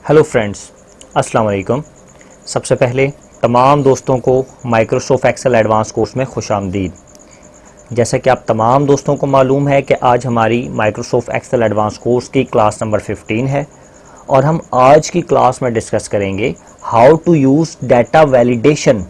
Hello friends, अस्सलाम वालेकुम। सबसे पहले तमाम दोस्तों को माइक्रोसॉफ्ट एक्सेल एडवांस कोर्स में खुशामदीद। जैसा कि आप तमाम दोस्तों को मालूम है कि आज हमारी माइक्रोसॉफ्ट एक्सेल एडवांस कोर्स की क्लास नंबर 15 है और हम आज की क्लास में डिस्कस करेंगे how to use data validation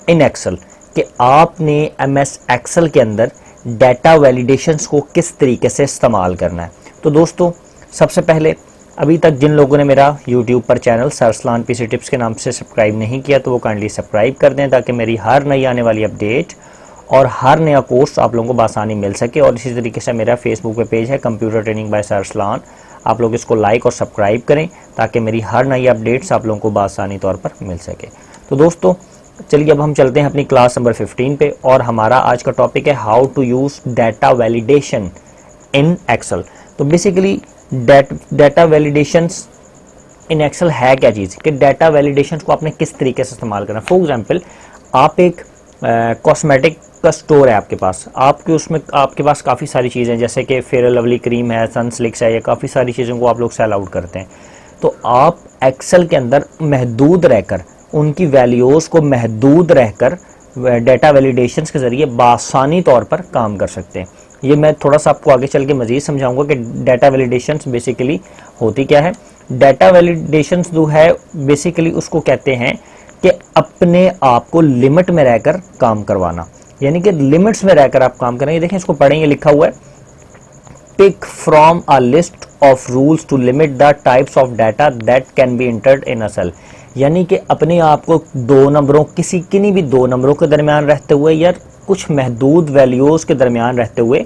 in Excel, कि आपने एमएस एक्सेल के अंदर डाटा वैलिडेशंस को किस तरीके से इस्तेमाल करना है। तो दोस्तों, सबसे पहले अभी तक जिन लोगों ने मेरा यूट्यूब पर channel sir Arsalan PC tips के नाम से सब्सक्राइब नहीं किया तो वो काइंडली सब्सक्राइब कर दें, ताकि मेरी हर नई आने वाली अपडेट और हर नया कोर्स आप लोगों को बआसानी मिल सके। और इसी तरीके से मेरा फेसबुक पे पेज है computer training bye sir Arsalan, आप लोग इसको लाइक और सब्सक्राइब करें ताकि मेरी हर नई अपडेट्स आप लोगों को बआसानी तौर पर मिल सके। तो दोस्तों, चलिए अब हम चलते हैं अपनी क्लास नंबर 15 पे और हमारा आज का टॉपिक है how to use data validation in Excel. तो basically data validations in Excel है क्या चीज़, कि डाटा वैलिडेशंस को आपने किस तरीके से इस्तेमाल करना। फॉर एग्जांपल, आप एक कॉस्मेटिक का स्टोर है आपके पास, आपके पास काफ़ी सारी चीज़ें जैसे कि फेयर लवली क्रीम है, सनसिल्क है, या काफ़ी सारी चीज़ों को आप लोग सेल आउट करते हैं। तो आप एक्सेल के अंदर महदूद रहकर, उनकी वैल्यूज़ को महदूद रहकर डाटा वैलिडेशंस के ज़रिए बआसानी तौर पर काम कर सकते हैं। ये मैं थोड़ा सा आपको आगे चल के मज़ीद समझाऊंगा कि डाटा वैलिडेशंस बेसिकली होती क्या है। डाटा वैलिडेशंस जो है बेसिकली उसको कहते हैं कि अपने आप को लिमिट में रहकर काम करवाना, यानी कि लिमिट्स में रहकर आप काम करेंगे। देखें, इसको पढ़ेंगे, लिखा हुआ है pick from a list of rules to limit the types of data that can be entered in a cell, यानी कि अपने आप को दो नंबरों, किन्हीं भी दो नंबरों के दरमियान रहते हुए या कुछ महदूद वैल्यूज़ के दरमियान रहते हुए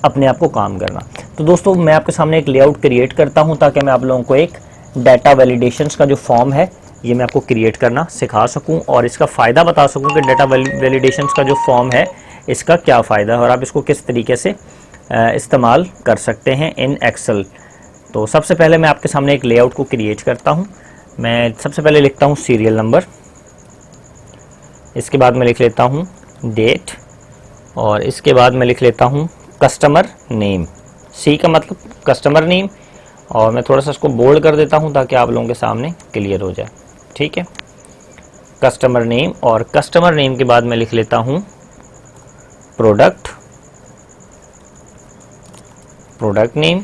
अपने आप को काम करना। तो दोस्तों, मैं आपके सामने एक लेआउट क्रिएट करता हूं ताकि मैं आप लोगों को एक डाटा वैलिडेशंस का जो फॉर्म है ये मैं आपको क्रिएट करना सिखा सकूं और इसका फ़ायदा बता सकूं कि डाटा वैलिडेशंस का जो फॉर्म है इसका क्या फ़ायदा है और आप इसको किस तरीके से इस्तेमाल कर सकते हैं इन एक्सेल। तो सबसे पहले मैं आपके सामने एक लेआउट को क्रिएट करता हूँ। मैं सबसे पहले लिखता हूँ सीरियल नंबर, इसके बाद मैं लिख लेता हूँ डेट और इसके बाद मैं लिख लेता हूँ कस्टमर नेम। सी का मतलब कस्टमर नेम, और मैं थोड़ा सा इसको बोल्ड कर देता हूँ ताकि आप लोगों के सामने क्लियर हो जाए। ठीक है, कस्टमर नेम, और कस्टमर नेम के बाद मैं लिख लेता हूँ प्रोडक्ट नेम,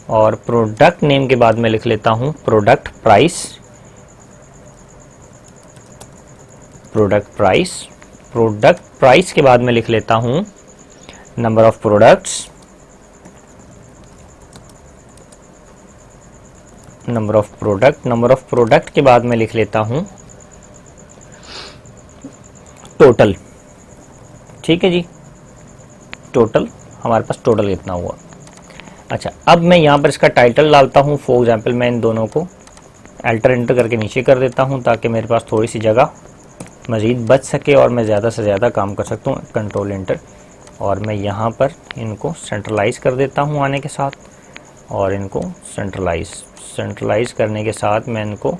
और प्रोडक्ट नेम के बाद मैं लिख लेता हूँ प्रोडक्ट प्राइस। प्रोडक्ट प्राइस के बाद मैं लिख लेता हूँ number of products, number of product के बाद मैं लिख लेता हूँ टोटल। ठीक है जी, टोटल, हमारे पास टोटल कितना हुआ। अच्छा, अब मैं यहाँ पर इसका टाइटल डालता हूँ। फॉर एग्जाम्पल, मैं इन दोनों को अल्टर एंटर करके नीचे कर देता हूँ ताकि मेरे पास थोड़ी सी जगह मज़ीद बच सके और मैं ज़्यादा से ज़्यादा काम कर सकता हूँ। कंट्रोल एंटर, और मैं यहाँ पर इनको सेंट्रलाइज कर देता हूँ आने के साथ, और इनको सेंट्रलाइज करने के साथ मैं इनको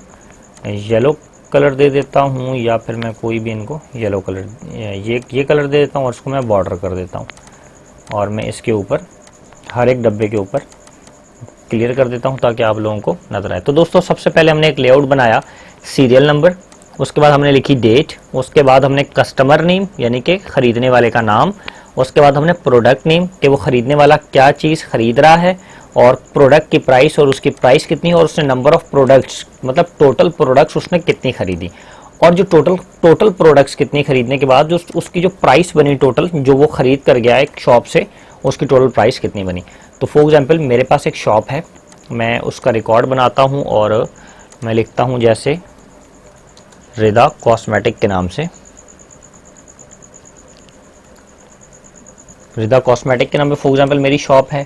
येलो कलर दे देता हूँ, या फिर मैं कोई भी इनको येलो कलर, ये कलर दे देता हूँ और इसको मैं बॉर्डर कर देता हूँ, और मैं इसके ऊपर हर एक डब्बे के ऊपर क्लियर कर देता हूँ ताकि आप लोगों को नजर आए। तो दोस्तों, सबसे पहले हमने एक लेआउट बनाया सीरियल नंबर, उसके बाद हमने लिखी डेट, उसके बाद हमने कस्टमर नेम यानी कि ख़रीदने वाले का नाम, उसके बाद हमने प्रोडक्ट नेम कि वो ख़रीदने वाला क्या चीज़ ख़रीद रहा है, और प्रोडक्ट की प्राइस और उसकी प्राइस कितनी है, और उसने नंबर ऑफ़ प्रोडक्ट्स मतलब टोटल प्रोडक्ट्स उसने कितनी ख़रीदी, और जो टोटल प्रोडक्ट्स कितनी ख़रीदने के बाद जो उसकी जो प्राइस बनी टोटल, जो वो ख़रीद कर गया एक शॉप से, उसकी टोटल प्राइस कितनी बनी। तो फॉर एग्जांपल, मेरे पास एक शॉप है, मैं उसका रिकॉर्ड बनाता हूँ और मैं लिखता हूँ जैसे रिदा कॉस्मेटिक के नाम से, रिदा कॉस्मेटिक के नाम पे फॉर एग्जांपल मेरी शॉप है।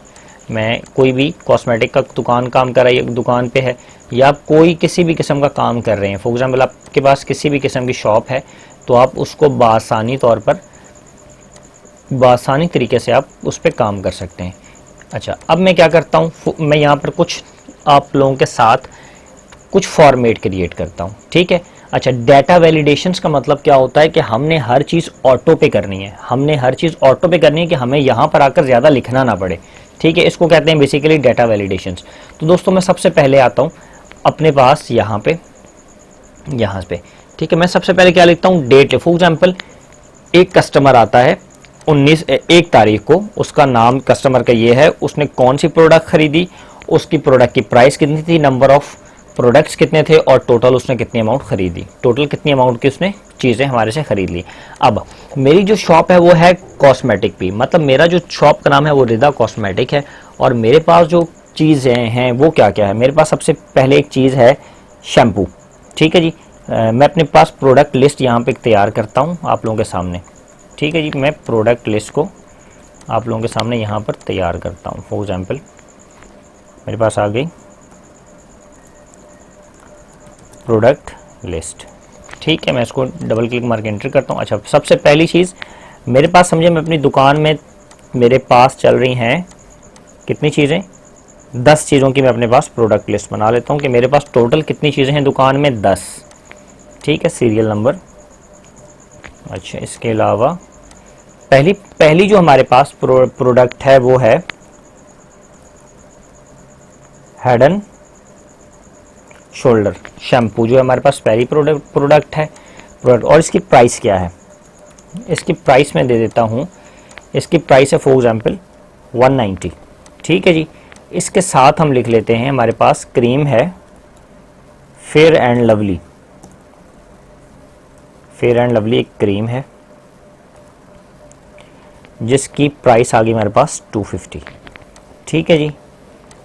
मैं कोई भी कॉस्मेटिक का दुकान काम कर रहा है, दुकान पे है, या आप कोई किसी भी किस्म का काम कर रहे हैं। फॉर एग्जांपल, आपके पास किसी भी किस्म की शॉप है तो आप उसको बआसानी तौर पर, बआसानी तरीके से आप उस पर काम कर सकते हैं। अच्छा, अब मैं क्या करता हूँ, मैं यहाँ पर कुछ आप लोगों के साथ कुछ फॉर्मेट क्रिएट करता हूँ। ठीक है, अच्छा, डाटा वैलिडेशंस का मतलब क्या होता है कि हमने हर चीज़ ऑटो पे करनी है, कि हमें यहाँ पर आकर ज़्यादा लिखना ना पड़े। ठीक है, इसको कहते हैं बेसिकली डाटा वैलिडेशंस। तो दोस्तों, मैं सबसे पहले आता हूँ अपने पास यहाँ पे, ठीक है। मैं सबसे पहले क्या लिखता हूँ, डेट। फॉर एग्जाम्पल एक कस्टमर आता है 1 तारीख को, उसका नाम कस्टमर का ये है, उसने कौन सी प्रोडक्ट खरीदी, उसकी प्रोडक्ट की प्राइस कितनी थी, नंबर ऑफ प्रोडक्ट्स कितने थे, और टोटल उसने कितनी अमाउंट खरीदी, टोटल कितनी अमाउंट की उसने चीज़ें हमारे से खरीद ली। अब मेरी जो शॉप है वो है कॉस्मेटिक भी, मतलब मेरा जो शॉप का नाम है वो रिदा कॉस्मेटिक है, और मेरे पास जो चीज़ें हैं वो क्या क्या है। मेरे पास सबसे पहले एक चीज़ है शैम्पू, ठीक है जी। मैं अपने पास प्रोडक्ट लिस्ट यहाँ पे तैयार करता हूँ आप लोगों के सामने, ठीक है जी। मैं प्रोडक्ट लिस्ट को आप लोगों के सामने यहाँ पर तैयार करता हूँ। फॉर एग्जाम्पल मेरे पास आ गई प्रोडक्ट लिस्ट, ठीक है। मैं इसको डबल क्लिक मार के एंटर करता हूँ। अच्छा, सबसे पहली चीज़ मेरे पास, समझे मैं अपनी दुकान में मेरे पास चल रही हैं कितनी चीज़ें, 10 चीज़ों की मैं अपने पास प्रोडक्ट लिस्ट बना लेता हूँ कि मेरे पास टोटल कितनी चीज़ें हैं दुकान में, 10, ठीक है। Serial number. अच्छा, इसके अलावा पहली जो हमारे पास प्रोडक्ट है वो है हेड एंड शोल्डर शैम्पू, जो हमारे पास पहली प्रोडक्ट है। और इसकी प्राइस क्या है, इसकी प्राइस मैं दे देता हूँ, इसकी प्राइस है फॉर एग्जाम्पल 190, ठीक है जी। इसके साथ हम लिख लेते हैं हमारे पास क्रीम है fair and lovely, fair and lovely एक क्रीम है जिसकी प्राइस आ गई हमारे पास 250, ठीक है जी।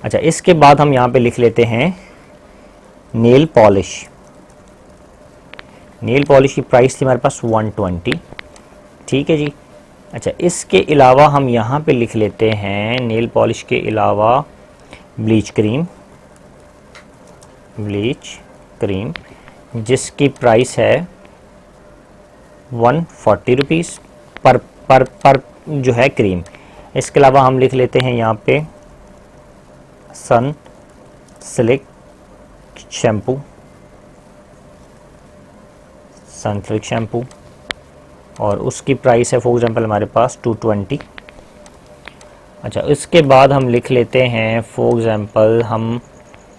अच्छा, इसके बाद हम यहाँ पे लिख लेते हैं नेल पॉलिश, नेल पॉलिश की प्राइस थी हमारे पास 120, ठीक है जी। अच्छा, इसके अलावा हम यहाँ पे लिख लेते हैं नेल पॉलिश के अलावा ब्लीच क्रीम, ब्लीच क्रीम जिसकी प्राइस है 140 रुपीज़ पर जो है क्रीम। इसके अलावा हम लिख लेते हैं यहाँ पे सन सिल्क शैम्पू, सनसिल्क शैम्पू, और उसकी प्राइस है फॉर एग्जांपल हमारे पास 220। अच्छा, इसके बाद हम लिख लेते हैं फॉर एग्जांपल हम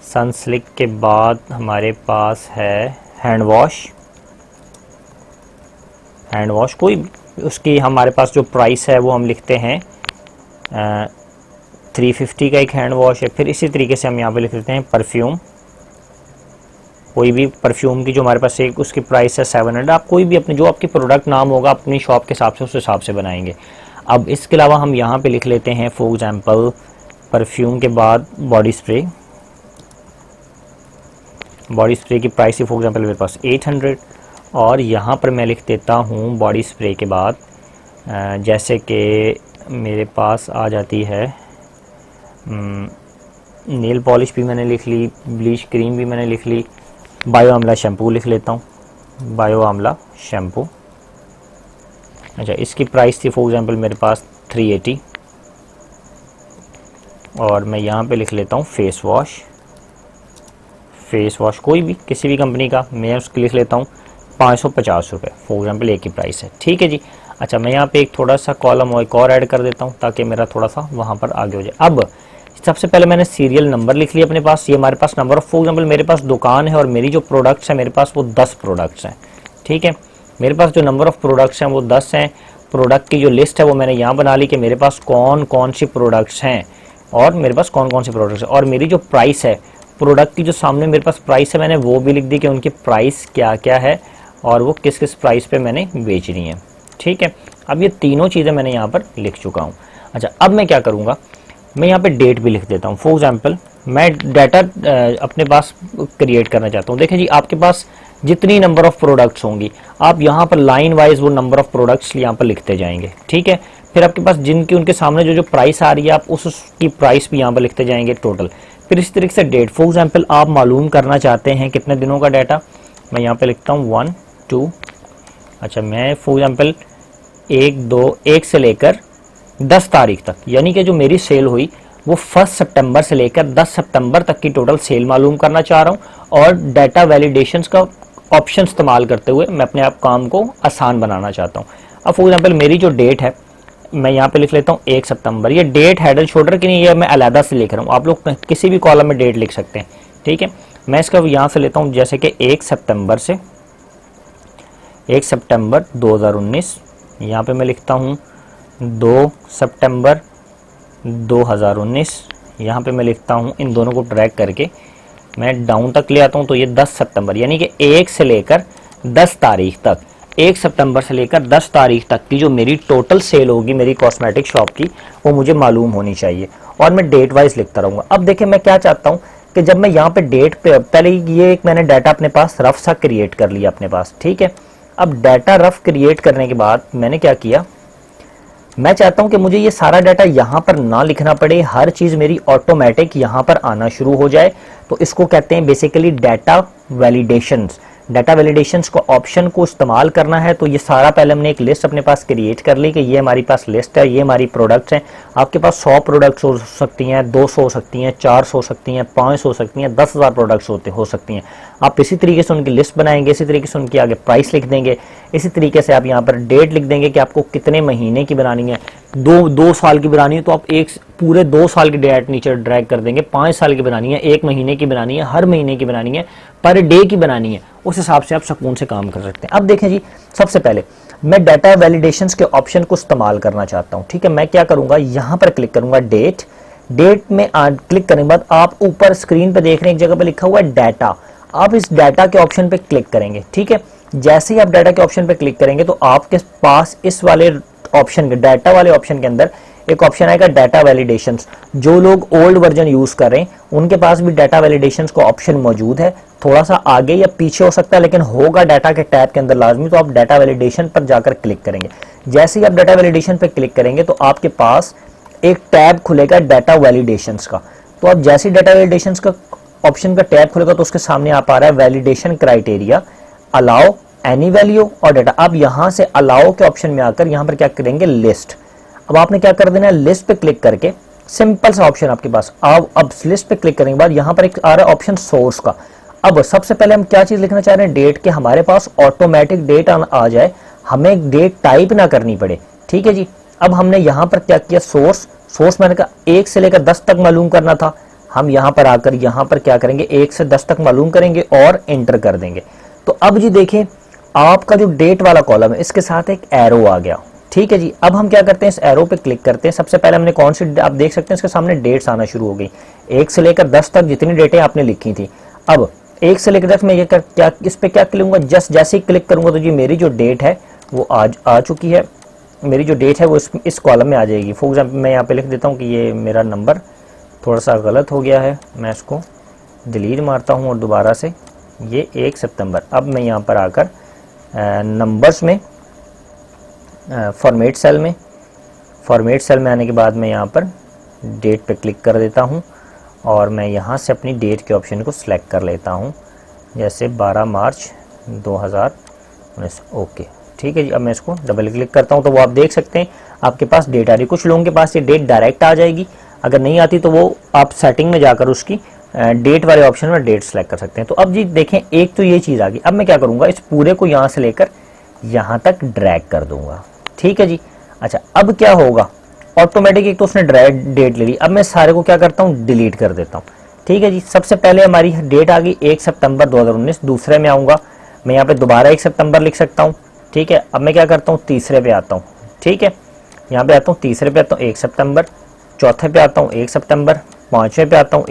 सनसिल्क के बाद हमारे पास है हैंड वॉश, हैंड वॉश कोई उसकी हमारे पास जो प्राइस है वो हम लिखते हैं 350 का एक हैंड वॉश है। फिर इसी तरीके से हम यहाँ पे लिख लेते हैं परफ्यूम, कोई भी परफ्यूम की जो हमारे पास एक उसकी प्राइस है 700। आप कोई भी अपने जो आपकी प्रोडक्ट नाम होगा अपनी शॉप के हिसाब से उस हिसाब से बनाएंगे। अब इसके अलावा हम यहाँ पे लिख लेते हैं फॉर एग्जांपल परफ्यूम के बाद बॉडी स्प्रे, बॉडी स्प्रे की प्राइस है फॉर एग्जांपल मेरे पास 800। और यहाँ पर मैं लिख देता हूँ बॉडी स्प्रे के बाद जैसे कि मेरे पास आ जाती है नेल पॉलिश भी मैंने लिख ली, ब्लीच क्रीम भी मैंने लिख ली, बायो आंवला शैम्पू लिख लेता हूँ, बायो आंवला शैम्पू। अच्छा, इसकी प्राइस थी फॉर एग्जांपल मेरे पास 380। और मैं यहाँ पे लिख लेता हूँ फेस वॉश, फेस वॉश कोई भी किसी भी कंपनी का, मैं उसकी लिख लेता हूँ 550 रुपये फॉर एग्जाम्पल एक ही प्राइस है, ठीक है जी। अच्छा, मैं यहाँ पे एक थोड़ा सा कॉलम और एक और ऐड कर देता हूँ ताकि मेरा थोड़ा सा वहाँ पर आगे हो जाए। अब सबसे पहले मैंने सीरियल नंबर लिख लिया अपने पास, ये हमारे पास नंबर ऑफ, फॉर एग्जाम्पल मेरे पास दुकान है और मेरी जो प्रोडक्ट्स हैं मेरे पास वो 10 प्रोडक्ट्स हैं, ठीक है। मेरे पास जो नंबर ऑफ प्रोडक्ट्स हैं वो 10 हैं। प्रोडक्ट की जो लिस्ट है वो मैंने यहाँ बना ली कि मेरे पास कौन कौन सी प्रोडक्ट्स हैं और मेरे पास कौन कौन सी प्रोडक्ट्स हैं, और मेरी जो प्राइस है प्रोडक्ट की जो सामने मेरे पास प्राइस है मैंने वो भी लिख दी कि उनकी प्राइस क्या क्या है और वो किस किस प्राइस पे मैंने बेचनी है, ठीक है। अब ये तीनों चीज़ें मैंने यहाँ पर लिख चुका हूँ। अच्छा, अब मैं क्या करूँगा, मैं यहाँ पे डेट भी लिख देता हूँ। फॉर एग्जांपल मैं डाटा अपने पास क्रिएट करना चाहता हूँ। देखें जी, आपके पास जितनी नंबर ऑफ प्रोडक्ट्स होंगी आप यहाँ पर लाइन वाइज वो नंबर ऑफ प्रोडक्ट्स यहाँ पर लिखते जाएंगे, ठीक है। फिर आपके पास जिनकी उनके सामने जो जो प्राइस आ रही है आप उसकी प्राइस भी यहाँ पर लिखते जाएंगे टोटल। फिर इस तरीके से डेट, फॉर एग्जाम्पल आप मालूम करना चाहते हैं कितने दिनों का डाटा, मैं यहाँ पर लिखता हूँ 1 2। अच्छा, मैं फॉर एग्जाम्पल 1 से लेकर 10 तारीख तक, यानी कि जो मेरी सेल हुई वो 1 सितंबर से लेकर 10 सितंबर तक की टोटल सेल मालूम करना चाह रहा हूँ। और डाटा वैलिडेशंस का ऑप्शन इस्तेमाल करते हुए मैं अपने आप काम को आसान बनाना चाहता हूँ। अब फॉर एग्जांपल मेरी जो डेट है मैं यहाँ पे लिख लेता हूँ 1 सितंबर। ये डेट हेड एंड शोल्डर की नहीं, ये मैं अलहदा से लिख रहा हूँ, आप लोग किसी भी कॉलम में डेट लिख सकते हैं, ठीक है। मैं इसका यहाँ से लेता हूँ जैसे कि 1 सितंबर से 1 सितंबर 2019, यहाँ पे मैं लिखता हूँ 2 सितंबर 2019, यहाँ पे मैं लिखता हूँ, इन दोनों को ड्रैग करके मैं डाउन तक ले आता हूँ तो ये 10 सितंबर, यानी कि 1 से लेकर 10 तारीख तक, 1 सितंबर से लेकर 10 तारीख तक की जो मेरी टोटल सेल होगी मेरी कॉस्मेटिक शॉप की, वो मुझे मालूम होनी चाहिए और मैं डेट वाइज लिखता रहूँगा। अब देखिए मैं क्या चाहता हूँ कि जब मैं यहाँ पे डेट पे, पहले ये एक मैंने डाटा अपने पास रफ सा क्रिएट कर लिया अपने पास, ठीक है। अब डाटा रफ क्रिएट करने के बाद मैंने क्या किया, मैं चाहता हूं कि मुझे ये सारा डाटा यहां पर ना लिखना पड़े, हर चीज मेरी ऑटोमेटिक यहां पर आना शुरू हो जाए। तो इसको कहते हैं basically data validations. Data validations को ऑप्शन को इस्तेमाल करना है तो ये सारा पहले हमने एक लिस्ट अपने पास क्रिएट कर ली कि ये हमारी पास लिस्ट है, ये हमारी प्रोडक्ट्स हैं। आपके पास 100 प्रोडक्ट्स हो सकती हैं, 200 हो सकती हैं, 400 हो सकती हैं, 500 हो सकती हैं, 10,000 प्रोडक्ट्स हो सकती हैं। आप इसी तरीके से उनकी लिस्ट बनाएंगे, इसी तरीके से उनकी आगे प्राइस लिख देंगे, इसी तरीके से आप यहाँ पर डेट लिख देंगे कि आपको कितने महीने की बनानी है। दो साल की बनानी है तो आप एक पूरे 2 साल की डेट नीचे ड्रैग कर देंगे। 5 साल की बनानी है, 1 महीने की बनानी है, हर महीने की बनानी है, पर डे की बनानी है, उस हिसाब से आप सुकून से काम कर सकते हैं। अब देखें जी, सबसे पहले मैं डाटा वैलिडेशंस के ऑप्शन को इस्तेमाल करना चाहता हूं, ठीक है। मैं क्या करूंगा, यहां पर क्लिक करूंगा डेट में क्लिक करने के बाद आप ऊपर स्क्रीन पे देख रहे हैं एक जगह पे लिखा हुआ है डाटा। आप इस डाटा के ऑप्शन पे क्लिक करेंगे, ठीक है। जैसे ही आप डाटा के ऑप्शन पे क्लिक करेंगे तो आपके पास इस वाले ऑप्शन के डाटा वाले ऑप्शन के अंदर एक ऑप्शन आएगा डाटा वैलिडेशंस। जो लोग ओल्ड वर्जन यूज कर रहे हैं उनके पास भी डाटा वैलिडेशंस का ऑप्शन मौजूद है, थोड़ा सा आगे या पीछे हो सकता है लेकिन होगा डाटा के टैब के अंदर लाजमी। तो आप डाटा वैलिडेशन पर जाकर क्लिक करेंगे। जैसे ही आप डाटा वैलिडेशन पर क्लिक करेंगे तो आपके पास एक टैब खुलेगा डाटा वैलिडेशंस का। तो आप जैसे डाटा वैलिडेशंस का ऑप्शन का टैब खुलेगा तो उसके सामने आप आ रहा है validation criteria, allow any value और डाटा। अब यहां से अलाउ के ऑप्शन में आकर यहां पर क्या करेंगे, लिस्ट। अब आपने क्या कर देना है, लिस्ट पे क्लिक करके, सिंपल सा ऑप्शन आपके पास। अब लिस्ट पे क्लिक करने के बाद यहां पर एक आ रहा है ऑप्शन सोर्स का। अब सबसे पहले हम क्या चीज लिखना चाह रहे हैं, डेट के हमारे पास ऑटोमेटिक डेट आ जाए, हमें डेट टाइप ना करनी पड़े, ठीक है जी। अब हमने यहां पर क्या किया, सोर्स मैंने कहा 1 से लेकर 10 तक मालूम करना था। हम यहां पर आकर यहां पर क्या करेंगे, 1 से 10 तक मालूम करेंगे और एंटर कर देंगे। तो अब जी देखें, आपका जो डेट वाला कॉलम है इसके साथ एक एरो आ गया, ठीक है जी। अब हम क्या करते हैं, इस एरो पे क्लिक करते हैं। सबसे पहले हमने कौन सी, आप देख सकते हैं इसके सामने डेट्स आना शुरू हो गई। 1 से लेकर 10 तक जितनी डेटें आपने लिखी थी। अब 1 से लेकर 10 में ये क्या इस पे क्या क्लिक करूंगा, जस्ट जैसे ही क्लिक करूंगा तो जी मेरी जो डेट है वो आज आ चुकी है। मेरी जो डेट है वो इस कॉलम में आ जाएगी। फॉर एग्जाम्पल मैं यहाँ पे लिख देता हूँ कि ये मेरा नंबर थोड़ा सा गलत हो गया है, मैं इसको डिलीट मारता हूँ और दोबारा से ये 1 सितंबर। अब मैं यहाँ पर आकर नंबर्स में फॉर्मेट सेल में आने के बाद मैं यहाँ पर डेट पे क्लिक कर देता हूँ और मैं यहाँ से अपनी डेट के ऑप्शन को सिलेक्ट कर लेता हूँ, जैसे 12 मार्च 2019। ओके, ठीक है जी। अब मैं इसको डबल क्लिक करता हूँ तो वो आप देख सकते हैं आपके पास डेट आ रही है। कुछ लोगों के पास ये डेट डायरेक्ट आ जाएगी, अगर नहीं आती तो वो आप सेटिंग में जाकर उसकी डेट वाले ऑप्शन में डेट सेलेक्ट कर सकते हैं। तो अब जी देखें, एक तो ये चीज़ आ गई। अब मैं क्या करूँगा, इस पूरे को यहाँ से लेकर यहाँ तक ड्रैग कर दूंगा, ठीक है जी। अच्छा, अब क्या होगा, ऑटोमेटिक एक तो उसने डेट ले ली। अब मैं सारे को क्या करता हूँ, डिलीट कर देता हूँ, ठीक है जी। सबसे पहले हमारी डेट आ गई 1 सितंबर 2019। दूसरे में आऊँगा, मैं यहाँ पे दोबारा 1 सितंबर लिख सकता हूँ, ठीक है। अब मैं क्या करता हूँ, तीसरे पे आता हूँ, ठीक है। यहाँ पे आता हूँ, तीसरे पे आता हूँ 1 सितंबर, चौथे पे आता हूँ 1 सितंबर, पाँचवें पे आता हूँ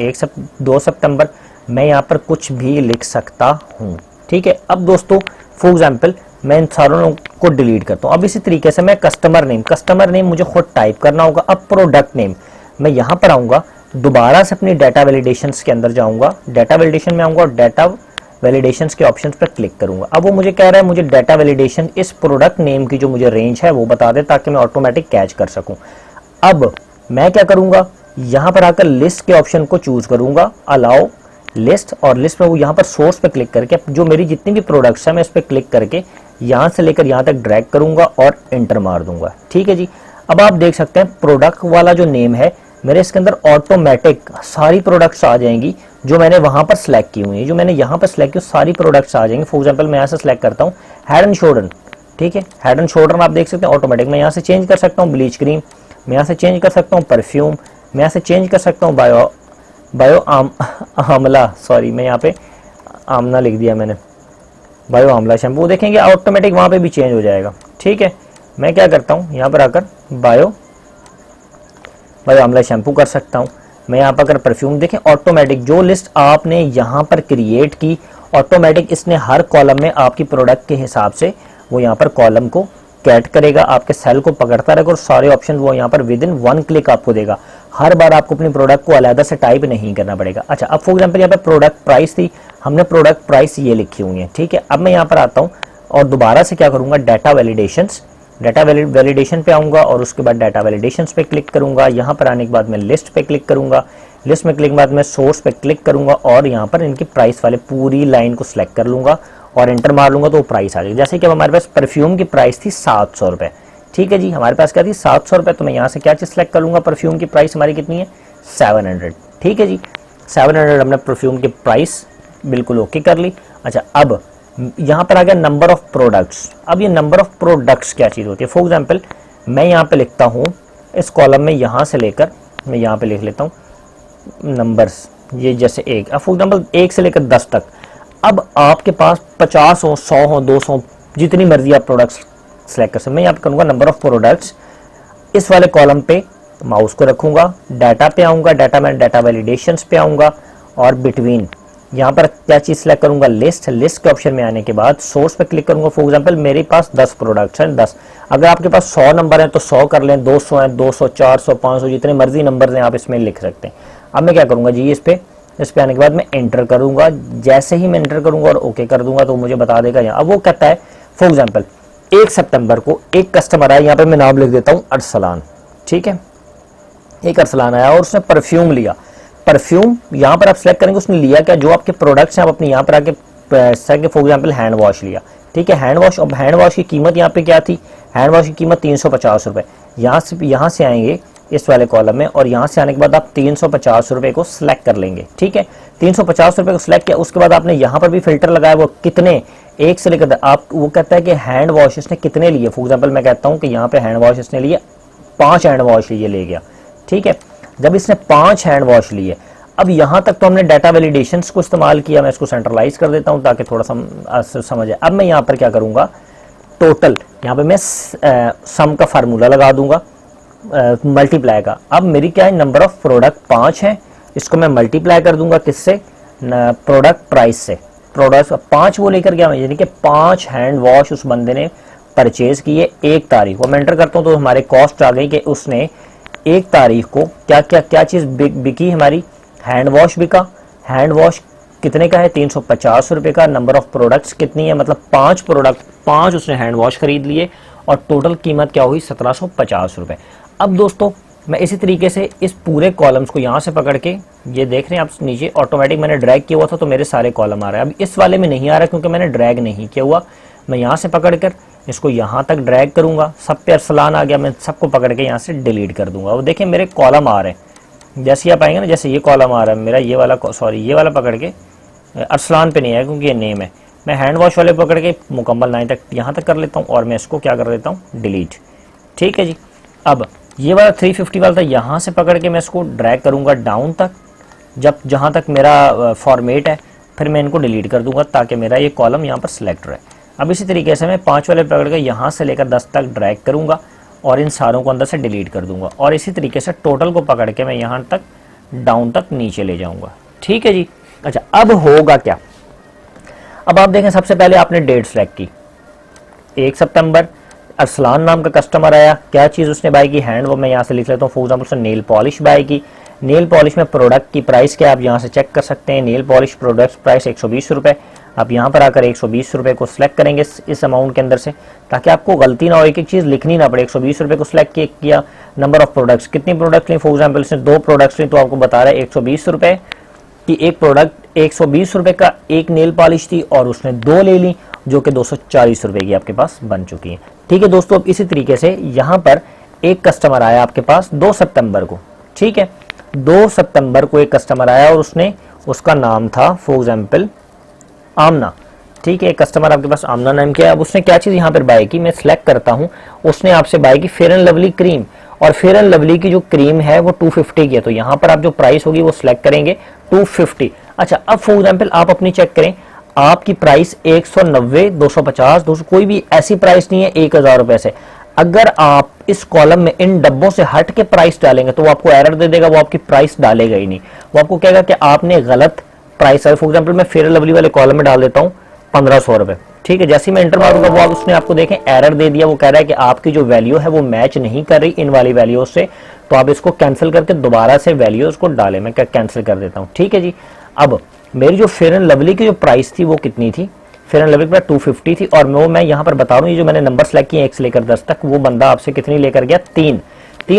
2 सितंबर। मैं यहाँ पर कुछ भी लिख सकता हूँ, ठीक है। अब दोस्तों फॉर एग्जाम्पल मैं इन सारों को डिलीट करता हूँ। अब इसी तरीके से मैं कस्टमर नेम मुझे खुद टाइप करना होगा। अब प्रोडक्ट नेम, मैं यहाँ पर आऊँगा, दोबारा से अपनी डाटा वैलिडेशंस के अंदर जाऊँगा, डाटा वैलिडेशन में आऊँगा और डाटा वैलिडेशंस के ऑप्शंस पर क्लिक करूँगा। अब वो मुझे कह रहा है मुझे डाटा वैलिडेशन इस प्रोडक्ट नेम की जो मुझे रेंज है वो बता दे ताकि मैं ऑटोमेटिक कैच कर सकूँ। अब मैं क्या करूँगा, यहाँ पर आकर लिस्ट के ऑप्शन को चूज करूँगा, अलाउ लिस्ट, और लिस्ट में वो यहाँ पर सोर्स पे क्लिक करके जो मेरी जितनी भी प्रोडक्ट्स है मैं इस पर क्लिक करके यहाँ से लेकर यहाँ तक ड्रैग करूँगा और एंटर मार दूंगा, ठीक है जी। अब आप देख सकते हैं प्रोडक्ट वाला जो नेम है मेरे इसके अंदर ऑटोमेटिक सारी प्रोडक्ट्स आ जाएंगी जो मैंने वहाँ पर सिलेक्ट की हुई है। जो मैंने यहाँ पर सिलेक्ट की सारी प्रोडक्ट्स आ जाएंगी। फॉर एग्जाम्पल मैं यहाँ से सिलेक्ट करता हूँ हेड एंड शोल्डर, ठीक है। हेड एंड शोल्डर में आप देख सकते हैं ऑटोमेटिक मैं यहाँ से चेंज कर सकता हूँ ब्लीच क्रीम, मैं यहाँ से चेंज कर सकता हूँ परफ्यूम, मैं यहाँ से चेंज कर सकता हूँ बायो आमला, सॉरी मैं यहाँ पे आमना लिख दिया मैंने, बायो आमला शैम्पू, देखेंगे ऑटोमेटिक वहाँ पे भी चेंज हो जाएगा। ठीक है, मैं क्या करता हूँ यहाँ पर आकर बायो आमला शैम्पू कर सकता हूँ। मैं यहाँ पर अगर परफ्यूम देखें, ऑटोमेटिक जो लिस्ट आपने यहाँ पर क्रिएट की, ऑटोमेटिक इसने हर कॉलम में आपकी प्रोडक्ट के हिसाब से वो यहाँ पर कॉलम को कैट करेगा, आपके सेल को पकड़ता रहेगा और सारे ऑप्शन वो यहाँ पर विद इन 1 क्लिक आपको देगा। हर बार आपको अपनी प्रोडक्ट को अलग से टाइप नहीं करना पड़ेगा। अच्छा, अब फॉर एग्जांपल यहाँ पे प्रोडक्ट प्राइस थी, हमने प्रोडक्ट प्राइस ये लिखी हुई है। ठीक है, अब मैं यहाँ पर आता हूँ और दोबारा से क्या करूँगा, डाटा वैलिडेशन पे आऊँगा और उसके बाद डाटा वैलिडेशंस पे क्लिक करूँगा। यहाँ पर आने के बाद मैं लिस्ट पे क्लिक करूँगा, लिस्ट में क्लिक के बाद मैं सोर्स पे क्लिक करूँगा और यहाँ पर इनकी प्राइस वाले पूरी लाइन को सिलेक्ट कर लूँगा और एंटर मार लूँगा तो वो प्राइस आ जाएगी। जैसे कि अब हमारे पास परफ्यूम की प्राइस थी 700 रुपये। ठीक है जी, हमारे पास क्या थी 700 रुपये, तो मैं यहाँ से क्या चीज़ सेलेक्ट कर लूँगा, परफ्यूम की प्राइस हमारी कितनी है 700। ठीक है जी, 700 हमने परफ्यूम की प्राइस बिल्कुल ओके कर ली। अच्छा, अब यहाँ पर आ गया नंबर ऑफ प्रोडक्ट्स। अब ये नंबर ऑफ प्रोडक्ट्स क्या चीज़ होती है, फॉर एग्जाम्पल मैं यहाँ पे लिखता हूँ इस कॉलम में, यहाँ से लेकर मैं यहाँ पे लिख लेता हूँ नंबर्स, ये जैसे एक, अब फॉर एग्जाम्पल 1 से लेकर 10 तक। अब आपके पास 50 हो, 100 हो, 200, जितनी मर्जी आप प्रोडक्ट्स सेलेक्ट कर सकते। मैं यहाँ पे करूँगा नंबर ऑफ प्रोडक्ट्स, इस वाले कॉलम पे माउस को रखूँगा, डाटा पे आऊँगा, डाटा वैलिडेशंस पे आऊँगा और बिटवीन यहाँ पर क्या चीज़ सेलेक्ट करूँगा, लिस्ट के ऑप्शन में आने के बाद सोर्स पे क्लिक करूँगा। फॉर एग्जांपल मेरे पास 10 प्रोडक्ट्स हैं, 10। अगर आपके पास 100 नंबर हैं तो 100 कर लें, 200 हैं 200, 400, 500, जितने मर्जी नंबर हैं आप इसमें लिख सकते हैं। अब मैं क्या करूँगा जी, इस पे आने के बाद मैं एंटर करूँगा। जैसे ही मैं एंटर करूँगा और ओके कर दूंगा तो मुझे बता देगा यहाँ। अब वो कहता है फॉर एग्जाम्पल 1 सितंबर को एक कस्टमर आया, यहाँ पे मैं नाम लिख देता हूँ अरसलान। ठीक है, एक अरसलान आया और उसने परफ्यूम लिया। परफ्यूम यहाँ पर आप सेलेक्ट करेंगे उसने लिया क्या, जो आपके प्रोडक्ट्स हैं आप अपने यहाँ पर आके फॉर एग्जाम्पल हैंड वॉश लिया। ठीक है, हैंड वॉश, अब हैंड वॉश की कीमत यहाँ पे क्या थी, हैंड वॉश की कीमत 350 रुपये। यहाँ से आएंगे इस वाले कॉलम में और यहाँ से आने के बाद आप 350 रुपये को सिलेक्ट कर लेंगे। ठीक है, 350 रुपये को सिलेक्ट किया, उसके बाद आपने यहाँ पर भी फिल्टर लगाया, वो कितने, 1 से लेकर आप, वो कहता है कि हैंड वॉश इसने कितने लिए। फॉर एग्जाम्पल मैं कहता हूँ कि यहाँ पे हैंड वॉश इसने लिए 5 हैंड वॉश लिए ले गया। ठीक है, जब इसने 5 हैंड वॉश लिए, अब यहाँ तक तो हमने डाटा वैलिडेशंस को इस्तेमाल किया। मैं इसको सेंट्रलाइज कर देता हूँ ताकि थोड़ा सा समझ आए। अब मैं यहाँ पर क्या करूँगा, टोटल यहाँ पे मैं सम का फार्मूला लगा दूंगा, मल्टीप्लाई का। अब मेरी क्या है, नंबर ऑफ प्रोडक्ट 5 है, इसको मैं मल्टीप्लाई कर दूंगा किससे, प्रोडक्ट प्राइस से। प्रोडक्ट 5 वो लेकर गया, यानी कि 5 हैंड वॉश उस बंदे ने परचेज किए 1 तारीख को। मैं एंटर करता हूँ तो हमारे कॉस्ट आ गई कि उसने 1 तारीख को क्या चीज़ बिकी हमारी, हैंड वॉश बिका। हैंड वॉश कितने का है, 350 रुपये का। नंबर ऑफ प्रोडक्ट्स कितनी है, मतलब 5 प्रोडक्ट, 5 उसने हैंड वॉश खरीद लिए और टोटल कीमत क्या हुई 1750 रुपये। अब दोस्तों मैं इसी तरीके से इस पूरे कॉलम्स को यहाँ से पकड़ के, ये देख रहे हैं आप नीचे ऑटोमेटिक मैंने ड्रैग किया हुआ था तो मेरे सारे कॉलम आ रहे हैं। अब इस वाले में नहीं आ रहा क्योंकि मैंने ड्रैग नहीं किया हुआ। मैं यहाँ से पकड़ कर इसको यहाँ तक ड्रैग करूँगा, सब पे अरसलान आ गया, मैं सबको पकड़ के यहाँ से डिलीट कर दूंगा। वो देखिए मेरे कॉलम आ रहे हैं, जैसे आप आएंगे ना, जैसे ये कॉलम आ रहा है मेरा, ये वाला पकड़ के अरसलान पे नहीं आया क्योंकि ये नेम है। मैं हैंड वॉश वाले पकड़ के मुकम्मल लाइन तक यहाँ तक कर लेता हूँ और मैं इसको क्या कर देता हूँ, डिलीट। ठीक है जी, अब ये वाला 350 वाला था, यहाँ से पकड़ के मैं इसको ड्रैग करूँगा डाउन तक, जहाँ तक मेरा फॉर्मेट है, फिर मैं इनको डिलीट कर दूंगा ताकि मेरा ये कॉलम यहाँ पर सिलेक्ट रहे। अब इसी तरीके से मैं 5 वाले पकड़ के यहाँ से लेकर 10 तक ड्रैग करूँगा और इन सारों को अंदर से डिलीट कर दूंगा और इसी तरीके से टोटल को पकड़ के मैं यहाँ तक डाउन तक नीचे ले जाऊँगा। ठीक है जी। अच्छा, अब होगा क्या, अब आप देखें सबसे पहले आपने डेट सेलेक्ट की 1 सितंबर, अरसलान नाम का कस्टमर आया, क्या चीज़ उसने बाय की, हैंड, वो मैं यहाँ से लिख लेता हूँ फॉर एग्जाम्पल उसने नेल पॉलिश बाय की। नेल पॉलिश में प्रोडक्ट की प्राइस क्या आप यहाँ से चेक कर सकते हैं, नेल पॉलिश प्रोडक्ट प्राइस 120 रुपये। आप यहाँ पर आकर 120 रुपये को सिलेक्ट करेंगे इस अमाउंट के अंदर से, ताकि आपको गलती ना हो, एक एक चीज़ लिखनी ना पड़े। 120 रुपये को सिलेक्ट किया। नंबर ऑफ प्रोडक्ट्स, कितनी प्रोडक्ट ली, फॉर एग्जाम्पल इसने 2 प्रोडक्ट्स ली तो आपको बता रहा है 120 रुपये की एक प्रोडक्ट, 120 रुपये का एक नेल पॉलिश थी और उसने 2 ले ली जो कि 240 रुपये की आपके पास बन चुकी है। ठीक है दोस्तों, अब इसी तरीके से यहाँ पर एक कस्टमर आया आपके पास 2 सितंबर को। ठीक है, 2 सितंबर को एक कस्टमर आया और उसका नाम था फॉर एग्जाम्पल आमना। ठीक है, एक कस्टमर आपके पास आमना नाम किया। अब उसने क्या चीज़ यहाँ पर बाय की, मैं सिलेक्ट करता हूँ, उसने आपसे बाय की फेयर एंड लवली क्रीम और फेयर एंड लवली की जो क्रीम है वो 250 की है, तो यहाँ पर आप जो प्राइस होगी वो सिलेक्ट करेंगे 250। अच्छा, अब फॉर एग्जाम्पल आप अपनी चेक करें, आपकी प्राइस 190, 250, 200, कोई भी ऐसी प्राइस नहीं है 1000 रुपए से। अगर आप इस कॉलम में इन डब्बों से हट के प्राइस डालेंगे तो वो आपको एरर दे देगा, वो आपकी प्राइस डालेगा ही नहीं, वो आपको कहेगा कि आपने गलत प्राइस है। फॉर एग्जाम्पल मैं फेयर एंड लवली वाले कॉलम में डाल देता हूँ 1500 रुपए, ठीक है। जैसे ही मैं एंटर मारूंगा वो उसने आपको देखें एरर दे दिया, वो कह रहा है कि आपकी जो वैल्यू है वो मैच नहीं कर रही इन वाली वैल्यू से, तो आप इसको कैंसिल करके दोबारा से वैल्यूज को डालें। मैं क्या कैंसिल कर देता हूँ, ठीक है जी। अब मेरी जो फेयर एंड लवली की जो प्राइस थी वो कितनी थी, फेयर एंड लवली की 250 थी, और मैं यहाँ पर बता रहा हूँ ये जो मैंने नंबर सेलेक्ट किए 1 से लेकर 10 तक, वो बंदा आपसे कितनी लेकर गया, 3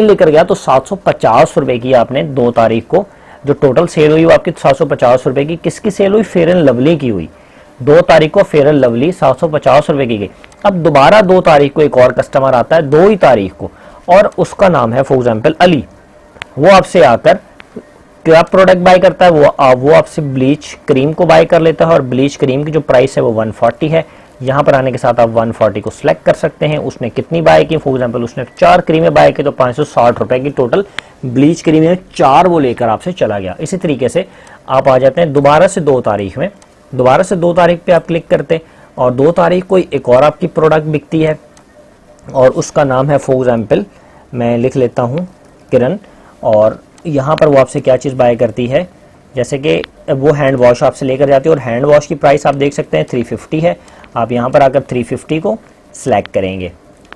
लेकर गया, तो 750 रुपए की आपने 2 तारीख को जो टोटल सेल हुई वो आपकी 750 रुपए की। किसकी सेल हुई, फेयर एंड लवली की हुई। 2 तारीख को फेयर एंड लवली 750 रुपए की गई। अब दोबारा 2 तारीख को एक और कस्टमर आता है 2 ही तारीख को, और उसका नाम है फॉर एग्जाम्पल अली। वो आपसे आकर क्या प्रोडक्ट बाय करता है, वो आपसे ब्लीच क्रीम को बाय कर लेता है, और ब्लीच क्रीम की जो प्राइस है वो 140 है। यहाँ पर आने के साथ आप 140 को सिलेक्ट कर सकते हैं। उसने कितनी बाय की, फॉर एग्जांपल उसने 4 क्रीमें बाय की, तो 560 रुपए की टोटल ब्लीच क्रीम है, 4 वो लेकर आपसे चला गया। इसी तरीके से आप आ जाते हैं दोबारा से 2 तारीख में, दोबारा से 2 तारीख पे आप क्लिक करते, और 2 तारीख को एक और आपकी प्रोडक्ट बिकती है, और उसका नाम है फॉर एग्जाम्पल मैं लिख लेता हूँ किरण। और यहाँ पर वो आपसे क्या चीज़ बाय करती है, जैसे कि वो हैंड वॉश आपसे लेकर जाती है, और हैंड वॉश की प्राइस आप देख सकते हैं 350 है। आप यहाँ पर आकर 350 को सिलेक्ट करेंगे।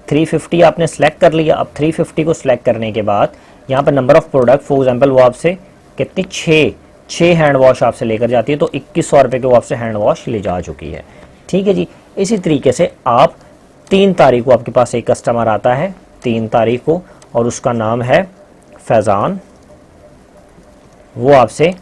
350 आपने सेलेक्ट कर लिया। अब 350 को सिलेक्ट करने के बाद यहाँ पर number of product for example वो आपसे कितनी 6 हैंड वॉश आपसे लेकर जाती है, तो 2100 रुपये के वो आपसे हैंड वॉश ले जा चुकी है, ठीक है जी। इसी तरीके से आप 3 तारीख को आपके पास एक कस्टमर आता है 3 तारीख को, और उसका नाम है फैज़ान। वो आपसे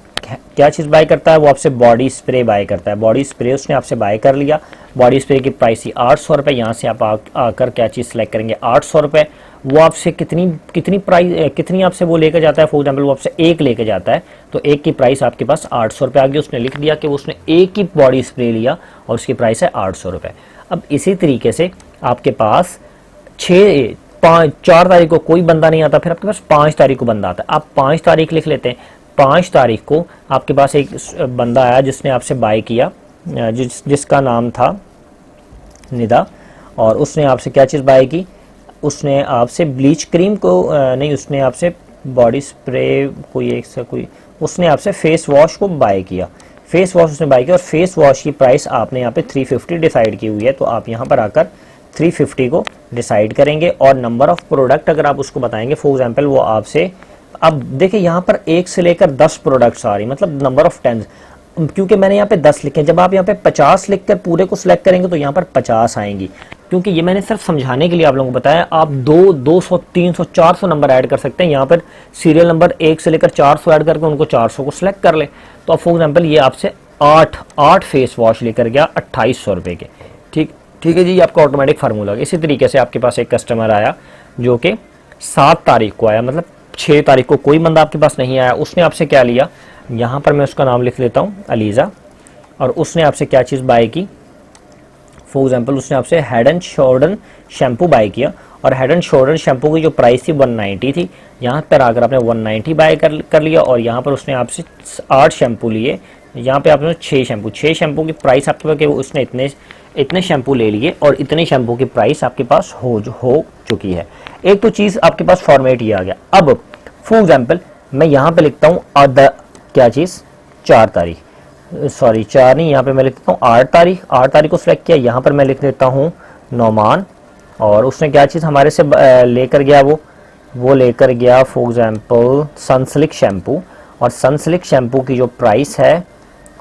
क्या चीज़ बाय करता है, वो आपसे बॉडी स्प्रे बाय करता है। बॉडी स्प्रे उसने आपसे बाय कर लिया। बॉडी स्प्रे की प्राइस ही 800 रुपये। यहाँ से आप आकर क्या चीज़ सेलेक्ट करेंगे 800 रुपये। वो आपसे कितनी प्राइस कितनी आपसे वो लेकर जाता है, फॉर एग्जाम्पल वो आपसे 1 लेकर जाता है, तो 1 की प्राइस आपके पास 800 रुपये आ गई। उसने लिख दिया कि उसने 1 की बॉडी स्प्रे लिया और उसकी प्राइस है 800 रुपये। अब इसी तरीके से आपके पास 4 तारीख को कोई बंदा नहीं आता, फिर आपके पास 5 तारीख को बंदा आता है। आप 5 तारीख लिख लेते हैं। 5 तारीख को आपके पास एक बंदा आया जिसने आपसे बाय किया, जिसका नाम था निदा, और उसने आपसे क्या चीज़ बाय की, उसने आपसे ब्लीच क्रीम को नहीं, उसने आपसे बॉडी स्प्रे उसने आपसे फेस वॉश को बाय किया। फेस वॉश उसने बाय किया, और फेस वॉश की प्राइस आपने यहाँ पे 350 डिसाइड की हुई है, तो आप यहाँ पर आकर 350 को डिसाइड करेंगे। और नंबर ऑफ प्रोडक्ट अगर आप उसको बताएंगे, फॉर एग्जांपल वो आपसे, अब देखिए यहाँ पर 1 से लेकर 10 प्रोडक्ट्स आ रही, मतलब नंबर ऑफ 10, क्योंकि मैंने यहाँ पे 10 लिखे। जब आप यहाँ पे 50 लिखकर पूरे को सिलेक्ट करेंगे तो यहाँ पर 50 आएंगी, क्योंकि ये मैंने सिर्फ समझाने के लिए आप लोगों को बताया। आप 200, 300, 400 नंबर ऐड कर सकते हैं। यहाँ पर सीरियल नंबर 1 से लेकर 400 ऐड करके उनको 400 को सिलेक्ट कर ले, तो फॉर एग्जाम्पल ये आपसे 8 फेस वॉश लेकर गया 2800 रुपये के, ठीक है जी। ये आपका ऑटोमेटिक फार्मूला। इसी तरीके से आपके पास एक कस्टमर आया जो कि 7 तारीख को आया, मतलब 6 तारीख को कोई बंदा आपके पास नहीं आया। उसने आपसे क्या लिया, यहाँ पर मैं उसका नाम लिख लेता हूँ अलीज़ा, और उसने आपसे क्या चीज़ बाय की, फॉर एग्जांपल उसने आपसे Head and Shoulder shampoo buy किया, और हेड एंड शोल्डर शैम्पू की जो प्राइस थी 190 थी। यहाँ पर आकर आपने 190 बाय कर लिया, और यहाँ पर उसने आपसे 8 शैम्पू लिए। यहाँ पे आपने 6 शैम्पू की प्राइस आपके पास, उसने इतने शैम्पू ले लिए, और इतने शैम्पू की प्राइस आपके पास हो चुकी है। एक तो चीज़ आपके पास फॉर्मेट ये आ गया। अब फॉर एग्जांपल मैं यहाँ पे लिखता हूँ क्या चीज़ 4 तारीख, सॉरी 4 नहीं, यहाँ पे मैं लिख देता हूँ 8 तारीख। 8 तारीख को सिलेक्ट किया। यहाँ पर मैं लिख देता हूँ नौमान, और उसने क्या चीज़ हमारे से लेकर गया, वो लेकर गया फॉर एग्जांपल सनसिल्क शैम्पू, और सनसिल्क शैम्पू की जो प्राइस है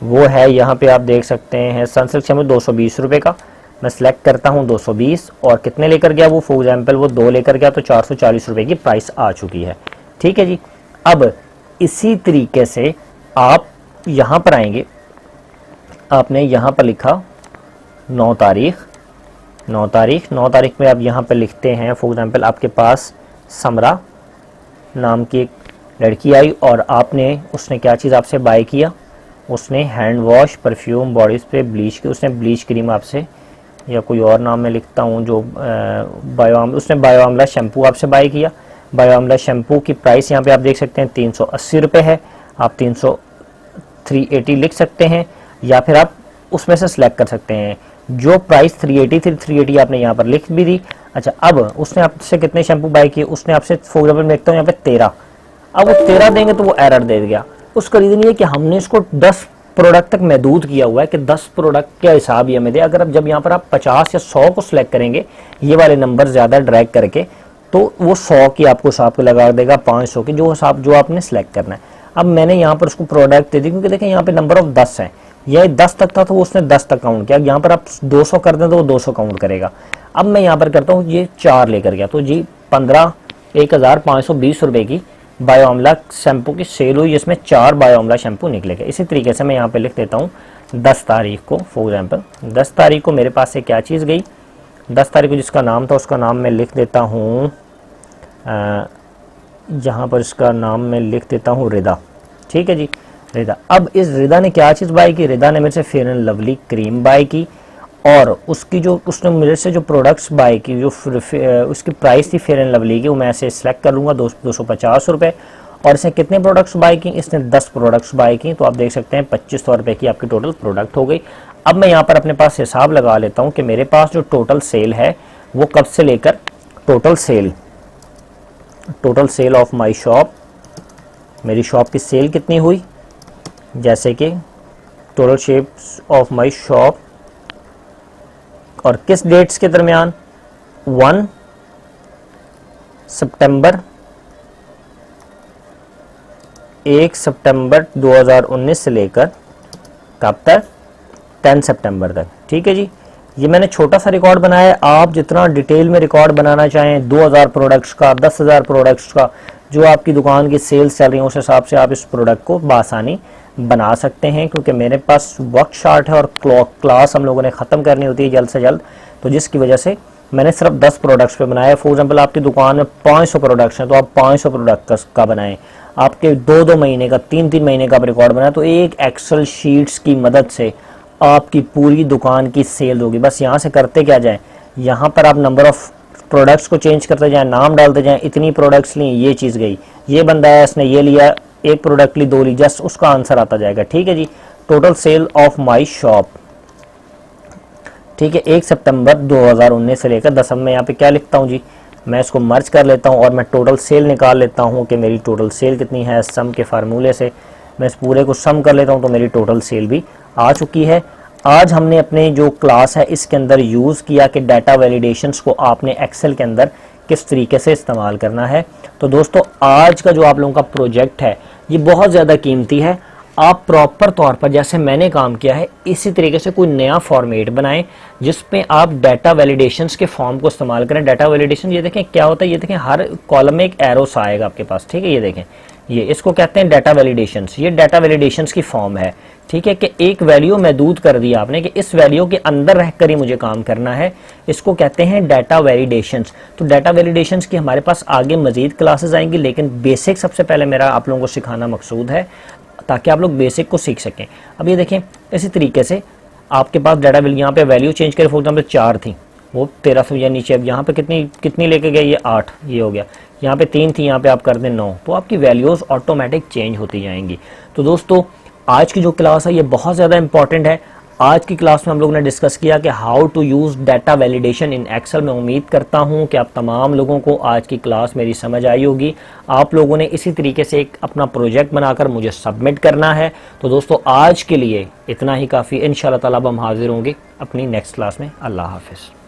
वो है, यहाँ पे आप देख सकते हैं सनसिल्क शैम्पू 220 रुपये का। मैं सिलेक्ट करता हूँ 220, और कितने लेकर गया वो, फॉर एग्जांपल वो 2 लेकर गया, तो 440 रुपये की प्राइस आ चुकी है, ठीक है जी। अब इसी तरीके से आप यहाँ पर आएंगे, आपने यहाँ पर लिखा 9 तारीख में आप यहाँ पर लिखते हैं, फॉर एग्जांपल आपके पास समरा नाम की एक लड़की आई, और उसने क्या चीज़ आपसे बाय किया, उसने hand wash, perfume, body spray, bleach की, उसने ब्लीच क्रीम आपसे, या कोई और नाम मैं लिखता हूँ जो उसने बायो आमला शैम्पू आपसे बाय किया। बायो आमला शैम्पू की प्राइस यहाँ पे आप देख सकते हैं 380 रुपये है। आप 380 लिख सकते हैं या फिर आप उसमें से सिलेक्ट कर सकते हैं। जो प्राइस 380 थी 380 आपने यहाँ पर लिख भी दी। अच्छा, अब उसने आपसे कितने शैम्पू बाय किए, उसने आपसे फॉर एग्जाम्पल मैं देखता हूँ यहाँ पे 13। अब वो 13 देंगे तो वो एरर दे दिया। उसका रीज़न ये कि हमने इसको 10 प्रोडक्ट तक महदूद किया हुआ है कि 10 प्रोडक्ट का हिसाब ये हमें दे। अगर अब जब यहाँ पर आप 50 या 100 को सिलेक्ट करेंगे ये वाले नंबर ज़्यादा ड्रैग करके, तो वो 100 की आपको हिसाब को लगा देगा, 500 की, जो हिसाब जो आपने सेलेक्ट करना है। अब मैंने यहाँ पर उसको प्रोडक्ट दे दी क्योंकि देखें यहाँ पे नंबर ऑफ 10 है, यह 10 तक था तो वो उसने 10 तक काउंट किया। यहाँ पर आप 200 कर दें तो वो 200 काउंट करेगा। अब मैं यहाँ पर करता हूँ ये 4 लेकर गया तो जी 15,520 रुपये की बायो आमला शैम्पू की सेल हुई, जिसमें 4 बायो आमला शैम्पू निकलेगा। इसी तरीके से मैं यहाँ पे लिख देता हूँ 10 तारीख को, फॉर एग्जाम्पल 10 तारीख को मेरे पास से क्या चीज़ गई, 10 तारीख को जिसका नाम था उसका नाम मैं लिख देता हूँ, यहाँ पर इसका नाम मैं लिख देता हूँ रिदा। ठीक है जी, रिदा। अब इस रिदा ने क्या चीज़ बाय की, रिदा ने मेरे से Fair and Lovely cream buy की और उसकी जो उसने मेरे से जो प्रोडक्ट्स बाय की, जो उसकी प्राइस थी फेयर एंड लवली की, वो मैं ऐसे सिलेक्ट कर लूँगा 250 रुपये। और इसने कितने प्रोडक्ट्स बाय की, इसने 10 प्रोडक्ट्स बाय की, तो आप देख सकते हैं 2500 रुपये की आपकी टोटल प्रोडक्ट हो गई। अब मैं यहाँ पर अपने पास हिसाब लगा लेता हूँ कि मेरे पास जो टोटल सेल है वो कब से लेकर total sale of my shop, मेरी शॉप की सेल कितनी हुई, जैसे कि total shapes of my shop और किस डेट्स के दरमियान, 1 सितंबर 2019 से लेकर कब तक, 10 सितंबर तक। ठीक है जी, ये मैंने छोटा सा रिकॉर्ड बनाया है। आप जितना डिटेल में रिकॉर्ड बनाना चाहें, 2000 प्रोडक्ट्स का, 10,000 प्रोडक्ट्स का, जो आपकी दुकान की सेल्स चल रही है उस हिसाब से आप इस प्रोडक्ट को बासानी बना सकते हैं। क्योंकि मेरे पास वक्त शार्ट है और क्लास हम लोगों ने ख़त्म करनी होती है जल्द से जल्द, तो जिसकी वजह से मैंने सिर्फ 10 प्रोडक्ट्स पे बनाया है। फॉर एग्जांपल आपकी दुकान में 500 प्रोडक्ट्स हैं तो आप 500 प्रोडक्ट का बनाएं। आपके 2-2 महीने का, 3-3 महीने का आप रिकॉर्ड बनाए तो एक एक्सेल शीट्स की मदद से आपकी पूरी दुकान की सेल होगी। बस यहाँ से करते क्या जाए, यहाँ पर आप नंबर ऑफ प्रोडक्ट्स को चेंज करते जाएं, नाम डालते जाएं, इतनी प्रोडक्ट्स ली, ये चीज़ गई, ये बंदा है इसने ये लिया, एक प्रोडक्ट ली, 2 ली, जस्ट उसका आंसर आता जाएगा। ठीक है जी, total sale of my shop. ठीक है, 1 सितंबर 2019 से लेकर 10। में यहाँ पे क्या लिखता हूँ जी, मैं इसको मर्ज कर लेता हूँ और मैं टोटल सेल निकाल लेता हूँ कि मेरी टोटल सेल कितनी है। सम के फार्मूले से मैं इस पूरे को सम कर लेता हूँ तो मेरी टोटल सेल भी आ चुकी है। आज हमने अपने जो क्लास है इसके अंदर यूज़ किया कि डाटा वैलिडेशंस को आपने एक्सेल के अंदर किस तरीके से इस्तेमाल करना है। तो दोस्तों आज का जो आप लोगों का प्रोजेक्ट है ये बहुत ज़्यादा कीमती है। आप प्रॉपर तौर पर जैसे मैंने काम किया है इसी तरीके से कोई नया फॉर्मेट बनाएं जिसमें आप डाटा वैलिडेशंस के फॉर्म को इस्तेमाल करें। डाटा वैलिडेशन ये देखें क्या होता है, ये देखें हर कॉलम में एक एरोस आएगा आपके पास। ठीक है, ये देखें, ये इसको कहते हैं डाटा वैलिडेशंस। ये डाटा वैलिडेशंस की फॉर्म है। ठीक है, कि एक वैल्यू महदूद कर दिया आपने कि इस वैल्यू के अंदर रहकर ही मुझे काम करना है, इसको कहते हैं डाटा वैलिडेशंस। तो डाटा वैलिडेशंस की हमारे पास आगे मजीद क्लासेस आएंगी, लेकिन बेसिक सबसे पहले मेरा आप लोगों को सिखाना मकसूद है ताकि आप लोग बेसिक को सीख सकें। अब ये देखें इसी तरीके से आपके पास डाटा यहाँ पे वैल्यू चेंज करें, फॉर एग्जाम्पल 4 थी वो 1300 या नीचे, अब यहाँ पे कितनी लेके गए, ये 8, ये हो गया। यहाँ पे 3 थी, यहाँ पे आप कर दें 9, तो आपकी वैल्यूज़ ऑटोमेटिक चेंज होती जाएंगी। तो दोस्तों आज की जो क्लास है ये बहुत ज़्यादा इंपॉर्टेंट है। आज की क्लास में हम लोगों ने डिस्कस किया कि how to use data validation in Excel. मैं उम्मीद करता हूं कि आप तमाम लोगों को आज की क्लास मेरी समझ आई होगी। आप लोगों ने इसी तरीके से एक अपना प्रोजेक्ट बनाकर मुझे सबमिट करना है। तो दोस्तों आज के लिए इतना ही काफ़ी। इंशाअल्लाह ताला अब हम हाजिर होंगे अपनी नेक्स्ट क्लास में। अल्लाह हाफिज़।